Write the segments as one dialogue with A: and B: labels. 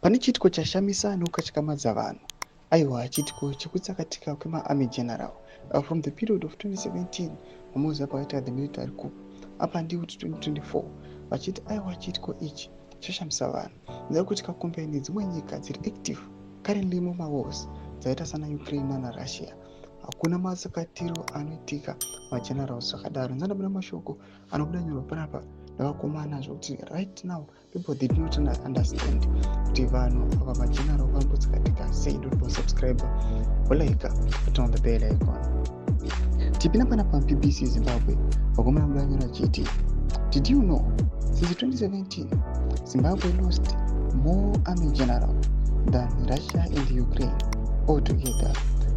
A: Pane chiitiko chashamisa nokutyamadza vanhu. Aiwa, chiitiko chekutsakatika kwemaarmy general from the period of 2017 mamuzi apa vaita the military coup up until 2024 vachiti aiwa chiitiko ichi chashamisa vanhu nekuti kakombea nedzimwe nyika dziri active currently mumawars dzaita sana Ukraine naRussia. Hakuna matsakatiro anoitika magenerals zvakadaro. Nzandabuda mashoko anobuda nyorwa panapa navakomana zvokuti right now people they do not understand kuti vanhu ava mageneral vanombotsakatika sei. Subscribe like turn on the bell icon. Tipinda panapa BBC Zimbabwe vakomana buda nyora chiti did you know since 2017 Zimbabwe lost more army general than Russia and Ukraine altogether.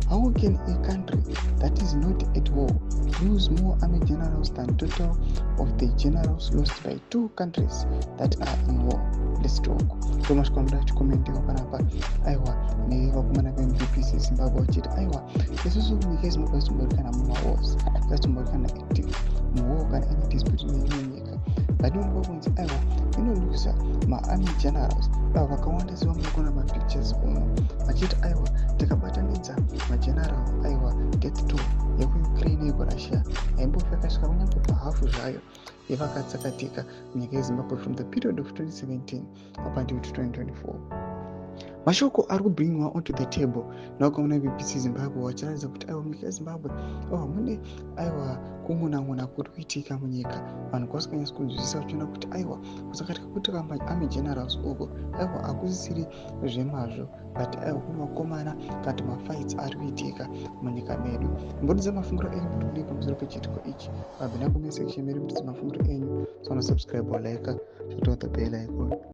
A: How can a country that is not at war lose more army generals than total of the generals lost by two countries that are in war? Let's talk. Thomas Kwamda chikomentiwa panapa aiwa nevakomana veMBBC Zimbabwe vachiti aiwa isusu nyika Zimbabwe zitomborikana mumawars zatomborikana active muwar kana any dispute neimwe nyika vadionekwa kunzi aiwa inoluza maarmy generals ava vakawanda sevamukona mapictures umo vachiti aiwa tikabatanidza mageneral aiwa get to yekuukraine yekurussia aimbofika kasvika kunyange pahafu zvayo yevakatsakatika munyika yeZimbabwe from the period of 2017 up until 2024. Mashoko ari kubringwa onto the table navakomana BBC Zimbabwe vachiratidza kuti aiwa munyika yeZimbabwe mune aiwa kun'una'n'una kuri kuitika munyika. Vanhu kwasinganyatsi kunzwisisa vachiona kuti aiwa kusakatika kuitika maarmy generals uko aiwa hakusisiri zvemazvo but aiwa kune vakomana kana mafights ari kuitika munyika medu. Mbudisa mafungiro enyu kuti kudii pamusoro pechiitiko ichi pabvina comment section medu. Mbudisa mafungiro enyu, so subscribe or like, turn on the bell icon.